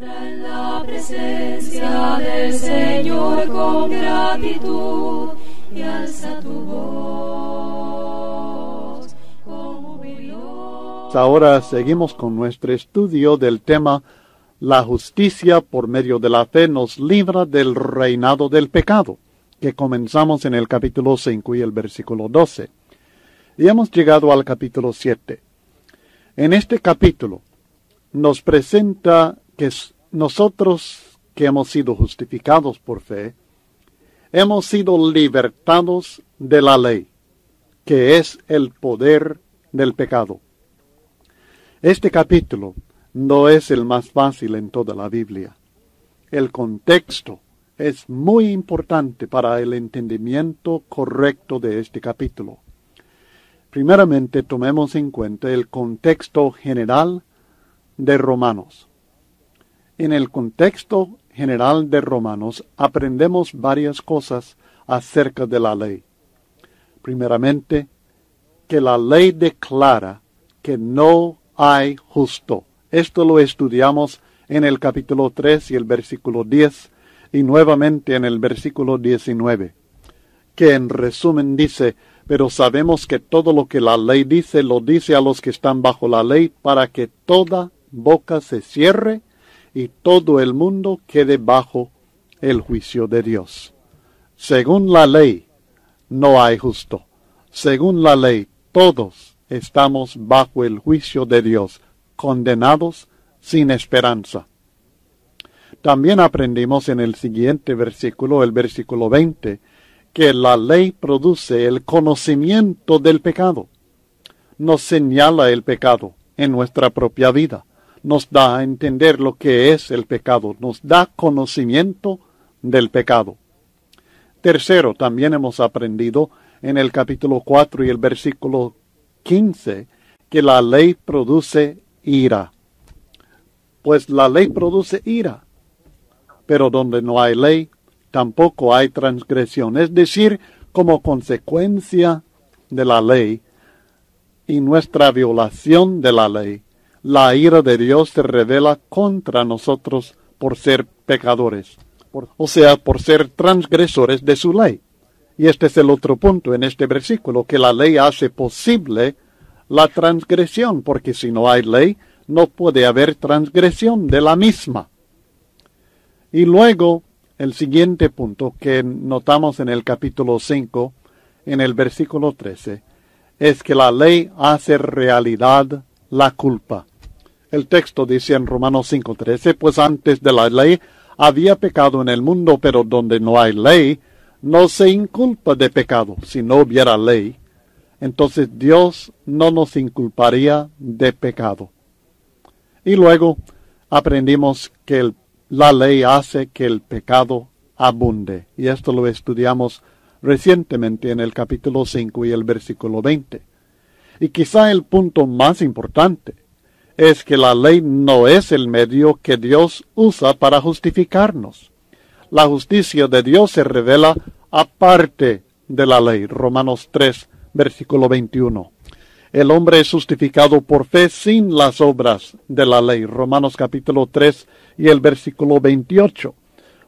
En la presencia del Señor con gratitud y alza tu voz con júbilo. Ahora seguimos con nuestro estudio del tema La justicia por medio de la fe nos libra del reinado del pecado, que comenzamos en el capítulo 5 y el versículo 12. Y hemos llegado al capítulo 7. En este capítulo nos presenta que nosotros que hemos sido justificados por fe, hemos sido libertados de la ley, que es el poder del pecado. Este capítulo no es el más fácil en toda la Biblia. El contexto es muy importante para el entendimiento correcto de este capítulo. Primeramente, tomemos en cuenta el contexto general de Romanos. En el contexto general de Romanos aprendemos varias cosas acerca de la ley. Primeramente, que la ley declara que no hay justo. Esto lo estudiamos en el capítulo 3 y el versículo 10 y nuevamente en el versículo 19, que en resumen dice: pero sabemos que todo lo que la ley dice, lo dice a los que están bajo la ley, para que toda boca se cierre y todo el mundo quede bajo el juicio de Dios. Según la ley, no hay justo. Según la ley, todos estamos bajo el juicio de Dios, condenados sin esperanza. También aprendimos en el siguiente versículo, el versículo 20, que la ley produce el conocimiento del pecado. Nos señala el pecado en nuestra propia vida. Nos da a entender lo que es el pecado. Nos da conocimiento del pecado. Tercero, también hemos aprendido en el capítulo 4 y el versículo 15 que la ley produce ira. Pues la ley produce ira. Pero donde no hay ley, tampoco hay transgresión. Es decir, como consecuencia de la ley y nuestra violación de la ley, la ira de Dios se revela contra nosotros por ser pecadores, por ser transgresores de su ley. Y este es el otro punto en este versículo, que la ley hace posible la transgresión, porque si no hay ley, no puede haber transgresión de la misma. Y luego, el siguiente punto que notamos en el capítulo 5, en el versículo 13, es que la ley hace realidad la culpa. El texto dice en Romanos 5:13, pues antes de la ley había pecado en el mundo, pero donde no hay ley, no se inculpa de pecado. Si no hubiera ley, entonces Dios no nos inculparía de pecado. Y luego aprendimos que la ley hace que el pecado abunde. Y esto lo estudiamos recientemente en el capítulo 5 y el versículo 20. Y quizá el punto más importante es que la ley no es el medio que Dios usa para justificarnos. La justicia de Dios se revela aparte de la ley. Romanos 3, versículo 21. El hombre es justificado por fe sin las obras de la ley. Romanos capítulo 3 y el versículo 28.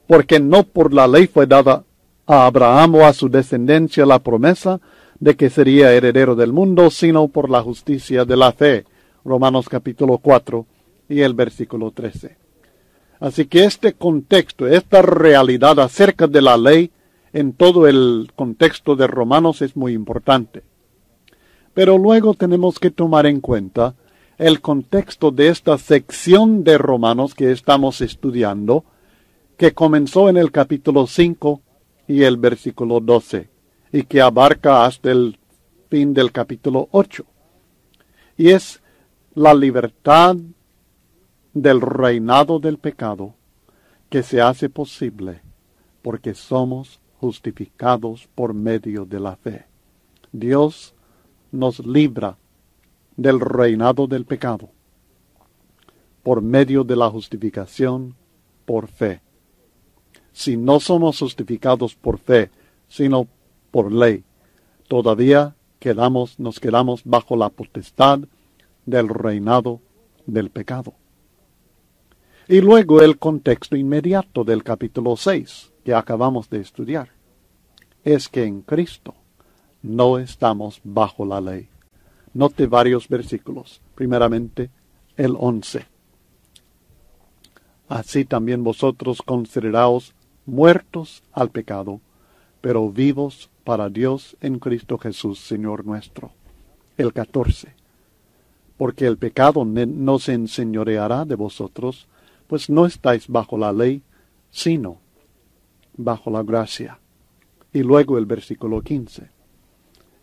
Porque no por la ley fue dada a Abraham o a su descendencia la promesa de que sería heredero del mundo, sino por la justicia de la fe. Romanos capítulo 4 y el versículo 13. Así que este contexto, esta realidad acerca de la ley en todo el contexto de Romanos es muy importante. Pero luego tenemos que tomar en cuenta el contexto de esta sección de Romanos que estamos estudiando, que comenzó en el capítulo 5 y el versículo 12, y que abarca hasta el fin del capítulo 8. Y es la libertad del reinado del pecado que se hace posible porque somos justificados por medio de la fe. Dios nos libra del reinado del pecado por medio de la justificación por fe. Si no somos justificados por fe, sino por ley, todavía nos quedamos bajo la potestad del reinado del pecado. Y luego el contexto inmediato del capítulo 6 que acabamos de estudiar es que en Cristo no estamos bajo la ley. Note varios versículos. Primeramente, el 11. Así también vosotros consideraos muertos al pecado, pero vivos para Dios en Cristo Jesús, Señor nuestro. El 14. Porque el pecado no se enseñoreará de vosotros, pues no estáis bajo la ley, sino bajo la gracia. Y luego el versículo 15.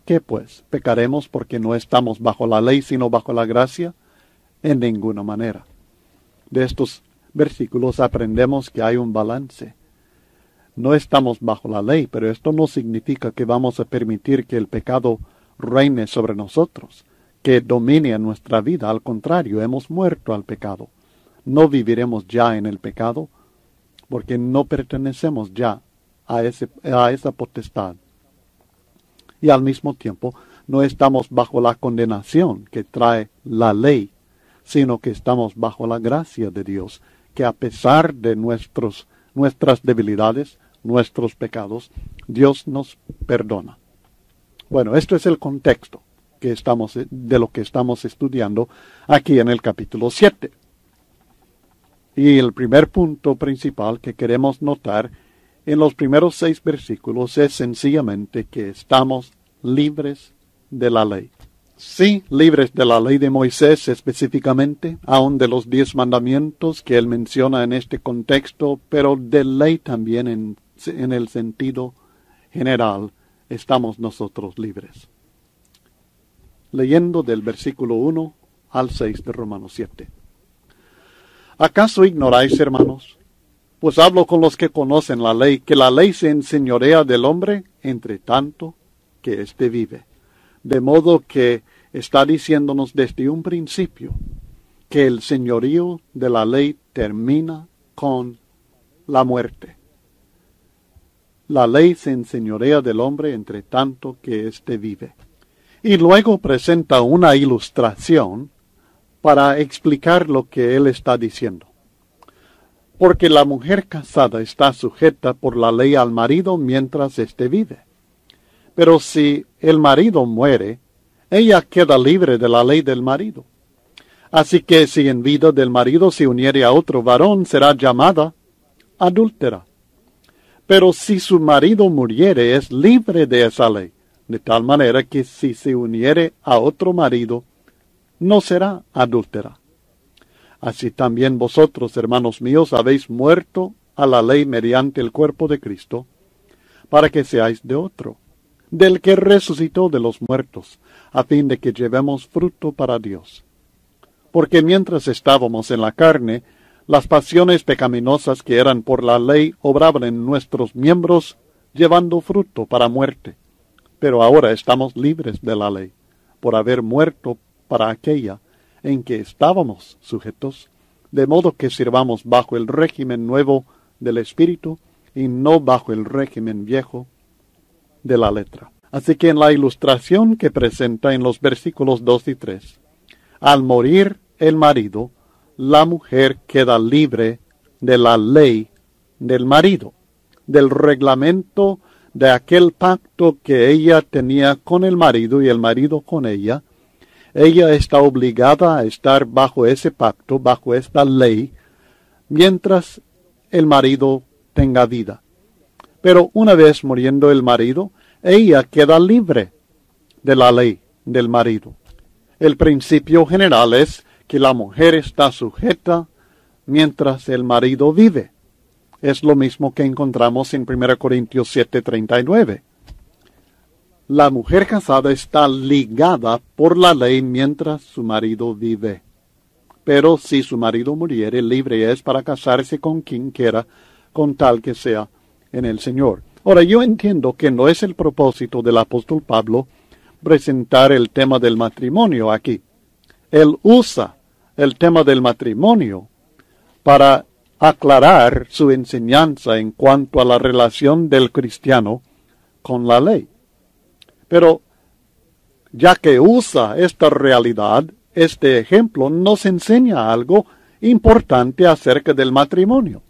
¿Qué pues? ¿Pecaremos porque no estamos bajo la ley, sino bajo la gracia? En ninguna manera. De estos versículos aprendemos que hay un balance. No estamos bajo la ley, pero esto no significa que vamos a permitir que el pecado reine sobre nosotros, que domine en nuestra vida. Al contrario, hemos muerto al pecado. No viviremos ya en el pecado, porque no pertenecemos ya a esa potestad. Y al mismo tiempo, no estamos bajo la condenación que trae la ley, sino que estamos bajo la gracia de Dios, que a pesar de nuestras debilidades, nuestros pecados, Dios nos perdona. Bueno, esto es el contexto de lo que estamos estudiando aquí en el capítulo 7. Y el primer punto principal que queremos notar en los primeros 6 versículos es sencillamente que estamos libres de la ley. Sí, libres de la ley de Moisés específicamente, aun de los 10 mandamientos que él menciona en este contexto, pero de ley también en el sentido general estamos nosotros libres. Leyendo del versículo 1 al 6 de Romanos 7. ¿Acaso ignoráis, hermanos? Pues hablo con los que conocen la ley, que la ley se enseñorea del hombre entre tanto que éste vive. De modo que está diciéndonos desde un principio que el señorío de la ley termina con la muerte. La ley se enseñorea del hombre entre tanto que éste vive. Y luego presenta una ilustración para explicar lo que él está diciendo. Porque la mujer casada está sujeta por la ley al marido mientras éste vive. Pero si el marido muere, ella queda libre de la ley del marido. Así que si en vida del marido se uniere a otro varón, será llamada adúltera. Pero si su marido muriere, es libre de esa ley, de tal manera que si se uniere a otro marido, no será adúltera. Así también vosotros, hermanos míos, habéis muerto a la ley mediante el cuerpo de Cristo, para que seáis de otro, del que resucitó de los muertos, a fin de que llevemos fruto para Dios. Porque mientras estábamos en la carne, las pasiones pecaminosas que eran por la ley obraban en nuestros miembros, llevando fruto para muerte. Pero ahora estamos libres de la ley, por haber muerto para aquella en que estábamos sujetos, de modo que sirvamos bajo el régimen nuevo del Espíritu y no bajo el régimen viejo de la letra. Así que en la ilustración que presenta en los versículos 2 y 3, al morir el marido, la mujer queda libre de la ley del marido, del reglamento de aquel pacto que ella tenía con el marido y el marido con ella. Ella está obligada a estar bajo ese pacto, bajo esta ley, mientras el marido tenga vida. Pero una vez muriendo el marido, ella queda libre de la ley del marido. El principio general es que la mujer está sujeta mientras el marido vive. Es lo mismo que encontramos en 1 Corintios 7:39. La mujer casada está ligada por la ley mientras su marido vive. Pero si su marido muriere, libre es para casarse con quien quiera, con tal que sea en el Señor. Ahora, yo entiendo que no es el propósito del apóstol Pablo presentar el tema del matrimonio aquí. Él usa el tema del matrimonio para aclarar su enseñanza en cuanto a la relación del cristiano con la ley. Pero ya que usa esta realidad, este ejemplo nos enseña algo importante acerca del matrimonio.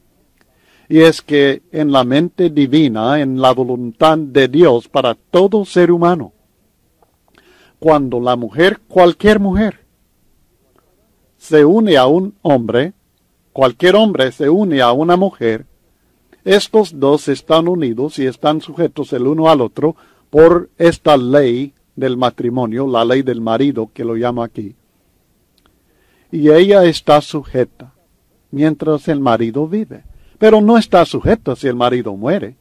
Y es que en la mente divina, en la voluntad de Dios para todo ser humano, cuando la mujer, cualquier mujer, se une a un hombre, cualquier hombre se une a una mujer, estos dos están unidos y están sujetos el uno al otro por esta ley del matrimonio, la ley del marido que lo llamo aquí. Y ella está sujeta mientras el marido vive, pero no está sujeta si el marido muere.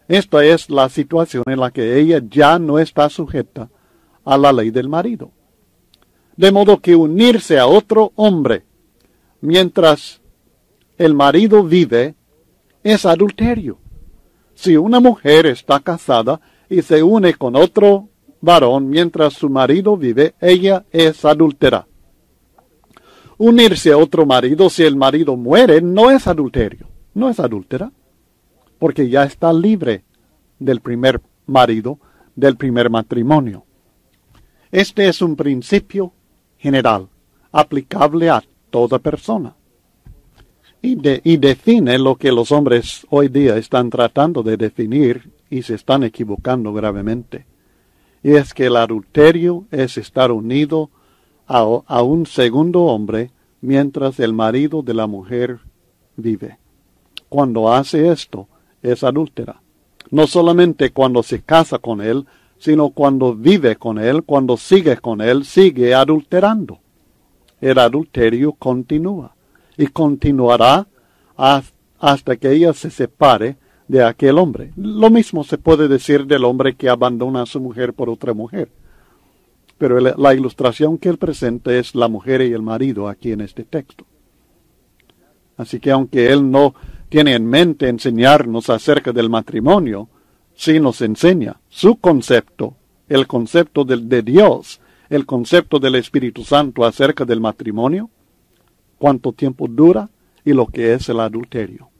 Esta es la situación en la que ella ya no está sujeta a la ley del marido. De modo que unirse a otro hombre mientras el marido vive es adulterio. Si una mujer está casada y se une con otro varón mientras su marido vive, ella es adúltera. Unirse a otro marido si el marido muere no es adulterio, no es adúltera, porque ya está libre del primer marido, del primer matrimonio. Este es un principio general, aplicable a toda persona. Y define lo que los hombres hoy día están tratando de definir y se están equivocando gravemente. Y es que el adulterio es estar unido a un segundo hombre mientras el marido de la mujer vive. Cuando hace esto, es adúltera. No solamente cuando se casa con él, sino cuando vive con él, cuando sigue con él, sigue adulterando. El adulterio continúa y continuará hasta que ella se separe de aquel hombre. Lo mismo se puede decir del hombre que abandona a su mujer por otra mujer. Pero la ilustración que él presenta es la mujer y el marido aquí en este texto. Así que aunque él no tiene en mente enseñarnos acerca del matrimonio, sí nos enseña su concepto, el concepto de Dios, el concepto del Espíritu Santo acerca del matrimonio, cuánto tiempo dura y lo que es el adulterio.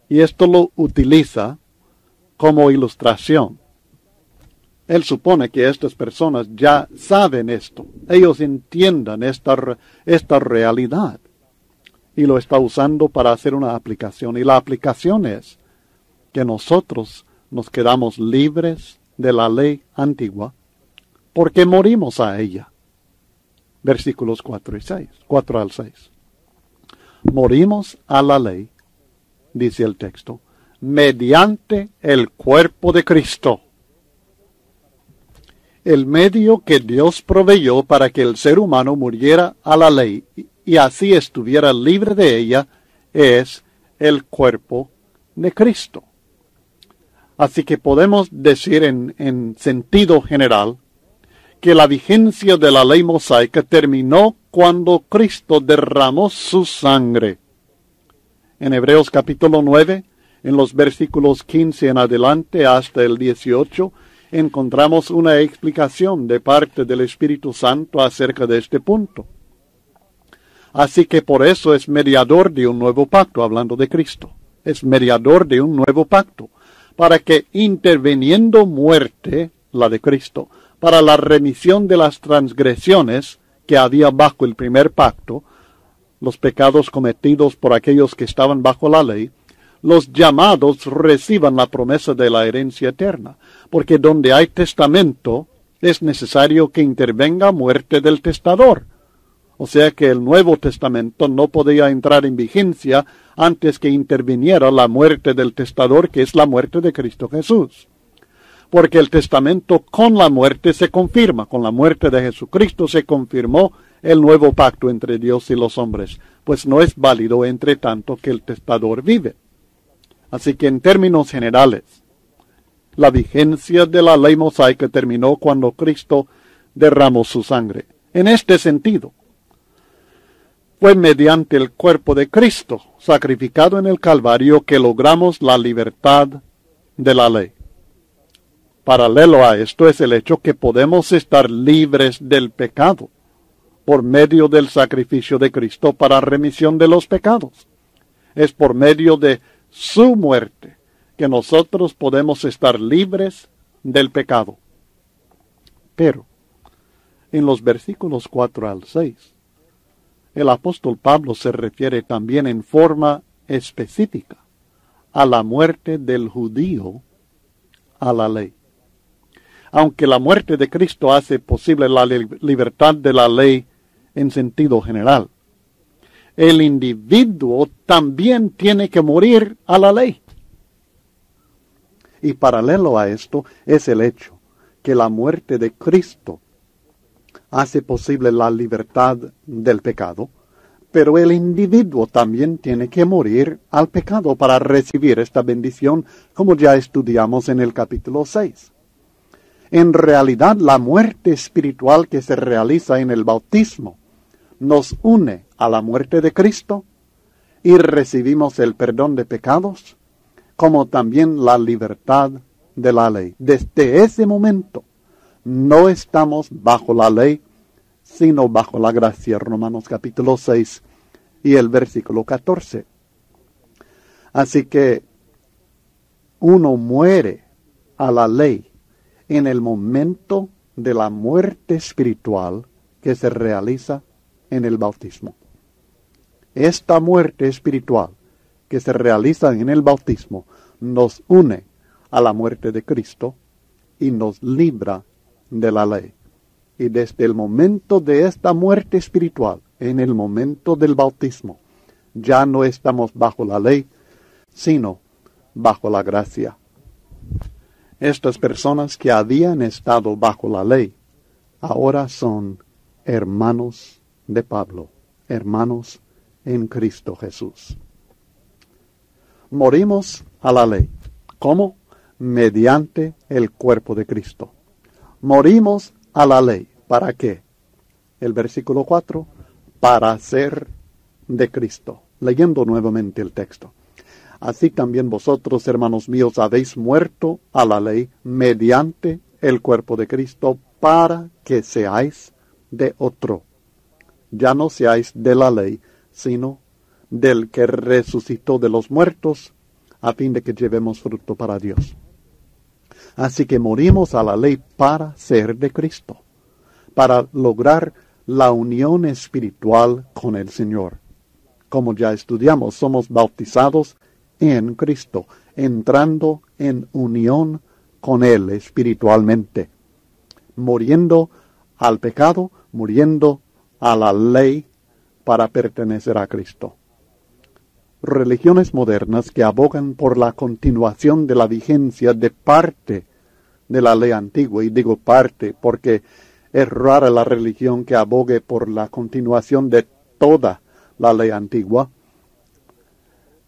Y esto lo utiliza como ilustración. Él supone que estas personas ya saben esto, ellos entiendan esta realidad, y lo está usando para hacer una aplicación. Y la aplicación es que nosotros nos quedamos libres de la ley antigua porque morimos a ella. Versículos 4 al 6. Morimos a la ley, dice el texto, mediante el cuerpo de Cristo. El medio que Dios proveyó para que el ser humano muriera a la ley y así estuviera libre de ella es el cuerpo de Cristo. Así que podemos decir en sentido general que la vigencia de la ley mosaica terminó cuando Cristo derramó su sangre. En Hebreos capítulo 9, en los versículos 15 en adelante hasta el 18, encontramos una explicación de parte del Espíritu Santo acerca de este punto. Así que por eso es mediador de un nuevo pacto, hablando de Cristo. Es mediador de un nuevo pacto, para que interviniendo muerte, la de Cristo, para la remisión de las transgresiones que había bajo el primer pacto, los pecados cometidos por aquellos que estaban bajo la ley, los llamados reciban la promesa de la herencia eterna, porque donde hay testamento es necesario que intervenga muerte del testador. O sea que el Nuevo Testamento no podía entrar en vigencia antes que interviniera la muerte del testador, que es la muerte de Cristo Jesús. Porque el testamento con la muerte se confirma, con la muerte de Jesucristo se confirmó el nuevo pacto entre Dios y los hombres, pues no es válido entre tanto que el testador vive. Así que en términos generales, la vigencia de la ley mosaica terminó cuando Cristo derramó su sangre. En este sentido, fue mediante el cuerpo de Cristo, sacrificado en el Calvario, que logramos la libertad de la ley. Paralelo a esto es el hecho que podemos estar libres del pecado por medio del sacrificio de Cristo para remisión de los pecados. Es por medio de su muerte que nosotros podemos estar libres del pecado. Pero, en los versículos 4 al 6, el apóstol Pablo se refiere también en forma específica a la muerte del judío a la ley. Aunque la muerte de Cristo hace posible la libertad de la ley en sentido general, el individuo también tiene que morir a la ley. Y paralelo a esto es el hecho que la muerte de Cristo hace posible la libertad del pecado, pero el individuo también tiene que morir al pecado para recibir esta bendición, como ya estudiamos en el capítulo 6. En realidad, la muerte espiritual que se realiza en el bautismo nos une a la muerte de Cristo y recibimos el perdón de pecados, como también la libertad de la ley. Desde ese momento, no estamos bajo la ley, sino bajo la gracia. Romanos capítulo 6 y el versículo 14. Así que uno muere a la ley en el momento de la muerte espiritual que se realiza en el bautismo. Esta muerte espiritual que se realiza en el bautismo nos une a la muerte de Cristo y nos libra de la ley. Y desde el momento de esta muerte espiritual, en el momento del bautismo, ya no estamos bajo la ley, sino bajo la gracia. Estas personas que habían estado bajo la ley, ahora son hermanos de Pablo, hermanos en Cristo Jesús. Morimos a la ley. ¿Cómo? Mediante el cuerpo de Cristo. Morimos a la ley. ¿Para qué? El versículo 4. Para ser de Cristo. Leyendo nuevamente el texto. Así también vosotros, hermanos míos, habéis muerto a la ley mediante el cuerpo de Cristo, para que seáis de otro. Ya no seáis de la ley, sino del que resucitó de los muertos, a fin de que llevemos fruto para Dios. Así que morimos a la ley para ser de Cristo, para lograr la unión espiritual con el Señor. Como ya estudiamos, somos bautizados en Cristo, entrando en unión con Él espiritualmente, muriendo al pecado, muriendo a la ley para pertenecer a Cristo. Religiones modernas que abogan por la continuación de la vigencia de parte de la ley antigua, y digo parte porque es rara la religión que abogue por la continuación de toda la ley antigua,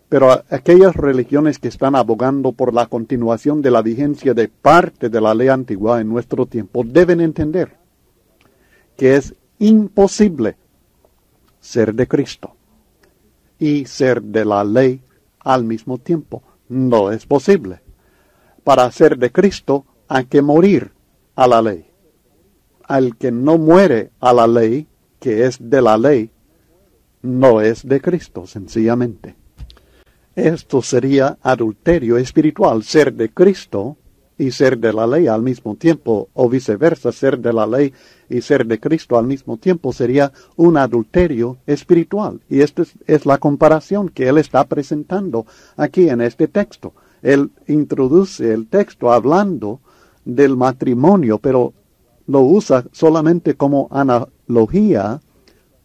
pero aquellas religiones que están abogando por la continuación de la vigencia de parte de la ley antigua en nuestro tiempo deben entender que es imposible ser de Cristo y ser de la ley al mismo tiempo. No es posible. Para ser de Cristo hay que morir a la ley. Al que no muere a la ley, que es de la ley, no es de Cristo, sencillamente. Esto sería adulterio espiritual, ser de Cristo y ser de la ley al mismo tiempo, o viceversa, ser de la ley y ser de Cristo al mismo tiempo sería un adulterio espiritual. Y esta es la comparación que él está presentando aquí en este texto. Él introduce el texto hablando del matrimonio, pero lo usa solamente como analogía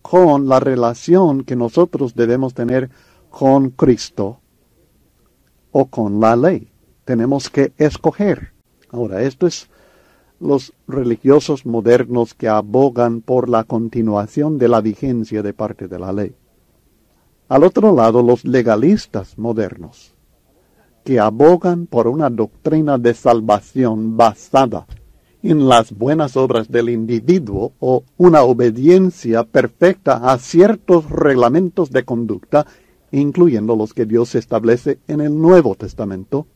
con la relación que nosotros debemos tener con Cristo o con la ley. Tenemos que escoger. Ahora, esto es los religiosos modernos que abogan por la continuación de la vigencia de parte de la ley. Al otro lado, los legalistas modernos, que abogan por una doctrina de salvación basada en las buenas obras del individuo o una obediencia perfecta a ciertos reglamentos de conducta, incluyendo los que Dios establece en el Nuevo Testamento.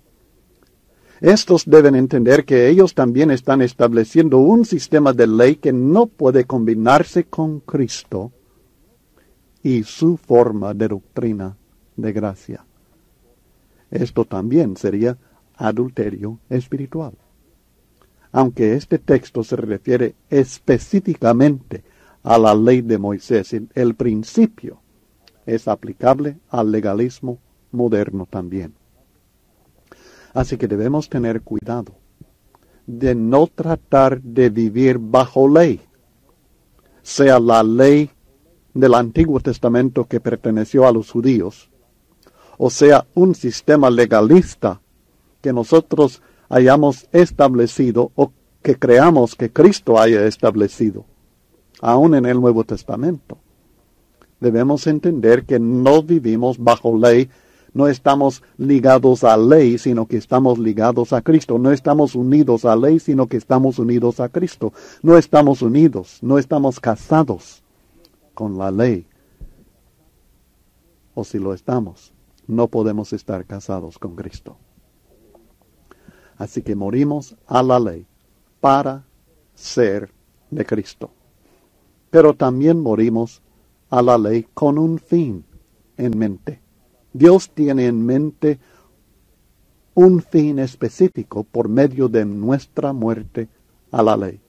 Estos deben entender que ellos también están estableciendo un sistema de ley que no puede combinarse con Cristo y su forma de doctrina de gracia. Esto también sería adulterio espiritual. Aunque este texto se refiere específicamente a la ley de Moisés. El principio es aplicable al legalismo moderno también. Así que debemos tener cuidado de no tratar de vivir bajo ley, sea la ley del Antiguo Testamento que perteneció a los judíos, o sea un sistema legalista que nosotros hayamos establecido o que creamos que Cristo haya establecido, aún en el Nuevo Testamento. Debemos entender que no vivimos bajo ley, no estamos ligados a ley, sino que estamos ligados a Cristo. No estamos unidos a ley, sino que estamos unidos a Cristo. No estamos unidos, no estamos casados con la ley. O si lo estamos, no podemos estar casados con Cristo. Así que morimos a la ley para ser de Cristo. Pero también morimos a la ley con un fin en mente. Dios tiene en mente un fin específico por medio de nuestra muerte a la ley.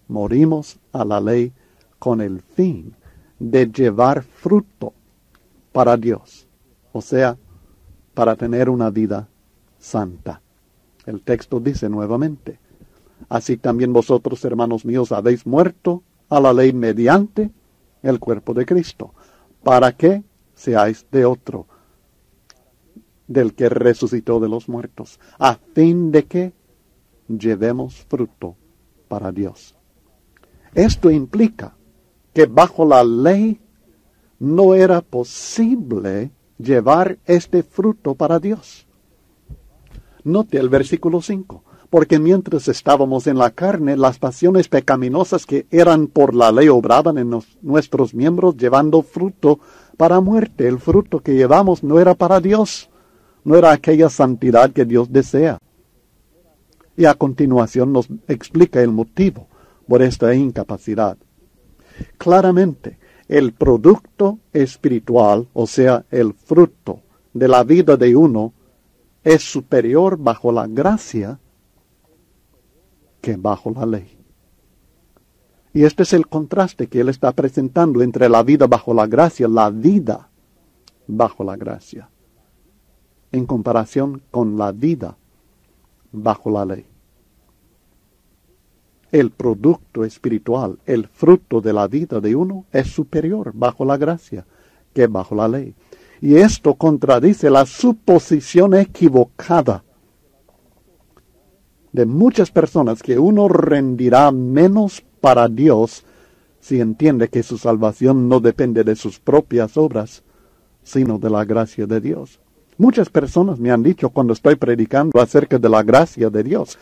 Morimos a la ley con el fin de llevar fruto para Dios, o sea, para tener una vida santa. El texto dice nuevamente: así también vosotros, hermanos míos, habéis muerto a la ley mediante el cuerpo de Cristo, para que seáis de otro, del que resucitó de los muertos, a fin de que llevemos fruto para Dios. Esto implica que bajo la ley no era posible llevar este fruto para Dios. Note el versículo 5. Porque mientras estábamos en la carne, las pasiones pecaminosas que eran por la ley obraban en nuestros miembros, llevando fruto para muerte. El fruto que llevamos no era para Dios, no era aquella santidad que Dios desea. Y a continuación nos explica el motivo por esta incapacidad. Claramente, el producto espiritual, o sea, el fruto de la vida de uno, es superior bajo la gracia que bajo la ley. Y este es el contraste que él está presentando entre la vida bajo la gracia, en comparación con la vida bajo la ley. El producto espiritual, el fruto de la vida de uno, es superior bajo la gracia que bajo la ley. Y esto contradice la suposición equivocada de muchas personas que uno rendirá menos para Dios si entiende que su salvación no depende de sus propias obras, sino de la gracia de Dios. Muchas personas me han dicho cuando estoy predicando acerca de la gracia de Dios: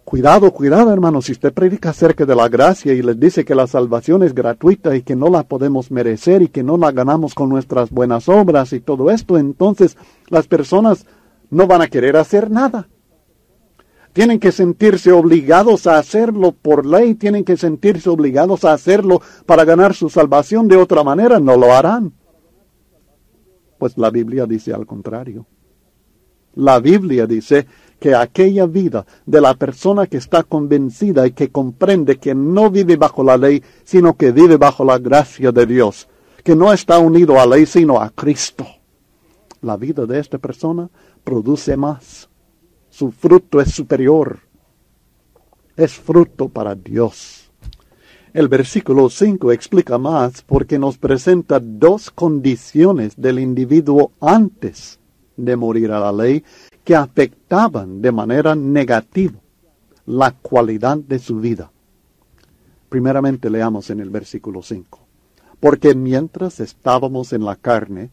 cuidado, hermano, si usted predica acerca de la gracia y les dice que la salvación es gratuita y que no la podemos merecer y que no la ganamos con nuestras buenas obras y todo esto, entonces las personas no van a querer hacer nada. Tienen que sentirse obligados a hacerlo por ley, tienen que sentirse obligados a hacerlo para ganar su salvación. De otra manera no lo harán. Pues la Biblia dice al contrario. La Biblia dice que aquella vida de la persona que está convencida y que comprende que no vive bajo la ley, sino que vive bajo la gracia de Dios, que no está unido a la ley, sino a Cristo, la vida de esta persona produce más. Su fruto es superior. Es fruto para Dios. El versículo 5 explica más porque nos presenta dos condiciones del individuo antes de morir a la ley que afectaban de manera negativa la cualidad de su vida. Primeramente leamos en el versículo 5. Porque mientras estábamos en la carne,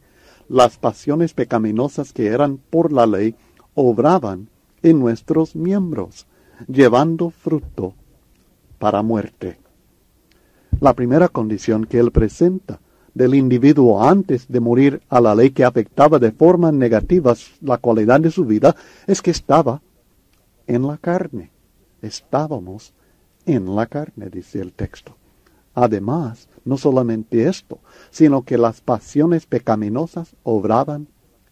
las pasiones pecaminosas que eran por la ley obraban en nuestros miembros, llevando fruto para muerte. La primera condición que él presenta del individuo antes de morir a la ley que afectaba de forma negativa la cualidad de su vida es que estaba en la carne. Estábamos en la carne, dice el texto. Además, no solamente esto, sino que las pasiones pecaminosas obraban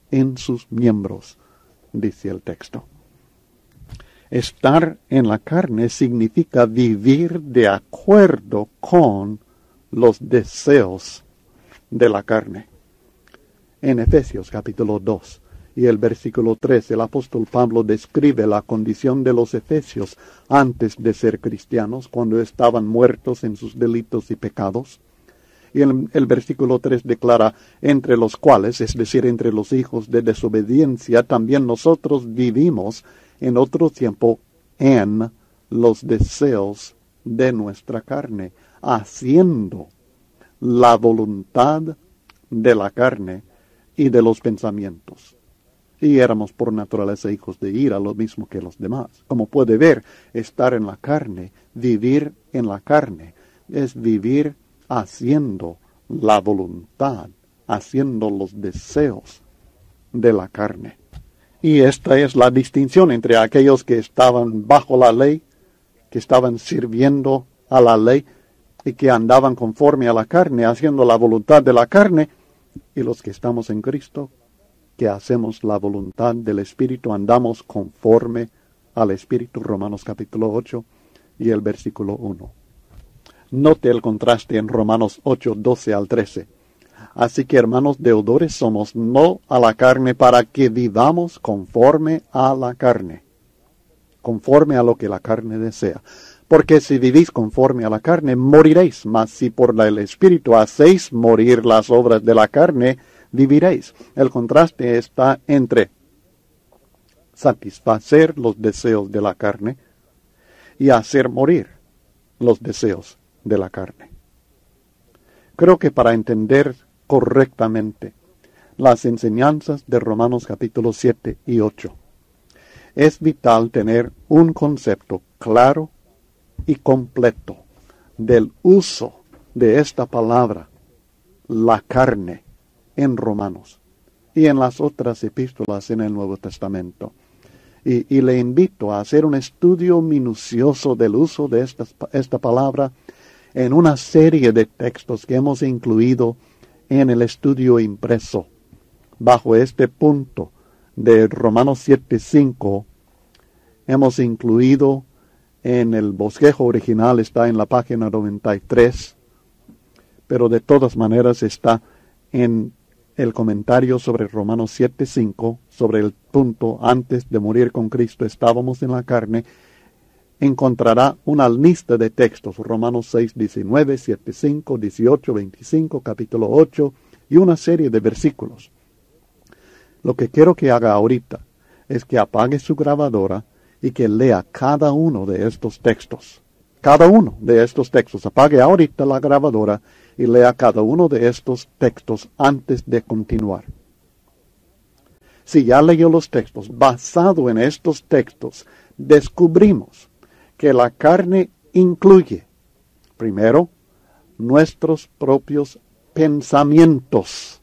en sus miembros, dice el texto. Estar en la carne significa vivir de acuerdo con los deseos de la carne. En Efesios capítulo 2 y el versículo 3, el apóstol Pablo describe la condición de los efesios antes de ser cristianos, cuando estaban muertos en sus delitos y pecados. Y el versículo 3 declara, entre los cuales, es decir, entre los hijos de desobediencia, también nosotros vivimos en otro tiempo en los deseos de nuestra carne, haciendo la voluntad de la carne y de los pensamientos. Y éramos por naturaleza hijos de ira, lo mismo que los demás. Como puede ver, estar en la carne, vivir en la carne, es vivir haciendo la voluntad, haciendo los deseos de la carne. Y esta es la distinción entre aquellos que estaban bajo la ley, que estaban sirviendo a la ley y que andaban conforme a la carne, haciendo la voluntad de la carne, y los que estamos en Cristo, que hacemos la voluntad del Espíritu, andamos conforme al Espíritu. Romanos capítulo 8 y el versículo 1. Note el contraste en Romanos 8, 12 al 13. Así que, hermanos, deudores somos no a la carne, para que vivamos conforme a la carne, conforme a lo que la carne desea. Porque si vivís conforme a la carne, moriréis, mas si por el Espíritu hacéis morir las obras de la carne, viviréis. El contraste está entre satisfacer los deseos de la carne y hacer morir los deseos de la carne. Creo que para entender correctamente las enseñanzas de Romanos capítulo 7 y 8, es vital tener un concepto claro y completo del uso de esta palabra, la carne, en Romanos y en las otras epístolas en el Nuevo Testamento. Y le invito a hacer un estudio minucioso del uso de esta palabra en una serie de textos que hemos incluido en el estudio impreso. Bajo este punto de Romanos 7:5 hemos incluido en el bosquejo original, está en la página 93, pero de todas maneras está en el comentario sobre Romanos 7:5, sobre el punto antes de morir con Cristo estábamos en la carne. Encontrará una lista de textos, Romanos 6:19, 7:5, 18, 25, capítulo 8 y una serie de versículos. Lo que quiero que haga ahorita es que apague su grabadora y que lea cada uno de estos textos. Cada uno de estos textos. Apague ahorita la grabadora y lea cada uno de estos textos antes de continuar. Si ya leyó los textos, basado en estos textos, descubrimos que la carne incluye, primero, nuestros propios pensamientos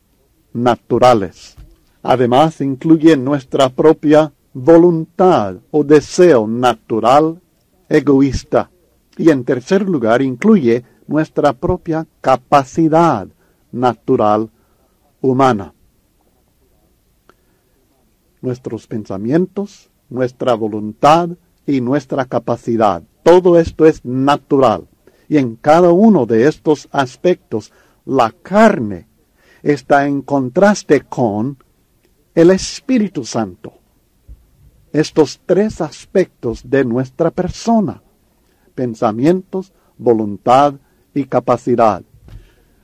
naturales. Además, incluye nuestra propia voluntad o deseo natural egoísta. Y en tercer lugar, incluye nuestra propia capacidad natural humana. Nuestros pensamientos, nuestra voluntad y nuestra capacidad. Todo esto es natural. Y en cada uno de estos aspectos, la carne está en contraste con el Espíritu Santo. Estos tres aspectos de nuestra persona: pensamientos, voluntad y capacidad.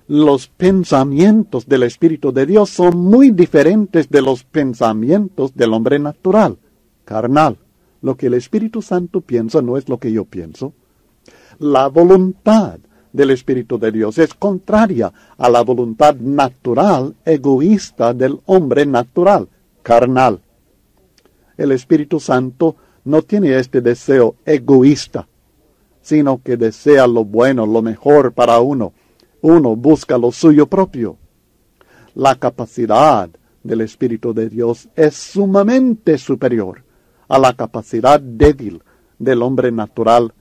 Los pensamientos del Espíritu de Dios son muy diferentes de los pensamientos del hombre natural, carnal. Lo que el Espíritu Santo piensa no es lo que yo pienso. La voluntad del Espíritu de Dios es contraria a la voluntad natural, egoísta del hombre natural, carnal. El Espíritu Santo no tiene este deseo egoísta, sino que desea lo bueno, lo mejor para uno. Uno busca lo suyo propio. La capacidad del Espíritu de Dios es sumamente superior a la capacidad débil del hombre natural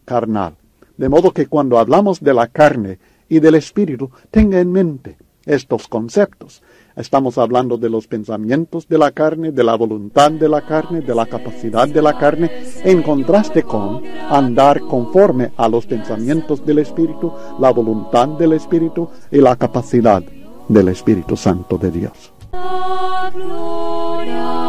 carnal. De modo que cuando hablamos de la carne y del Espíritu, tenga en mente estos conceptos. Estamos hablando de los pensamientos de la carne, de la voluntad de la carne, de la capacidad de la carne, en contraste con andar conforme a los pensamientos del Espíritu, la voluntad del Espíritu y la capacidad del Espíritu Santo de Dios. Gloria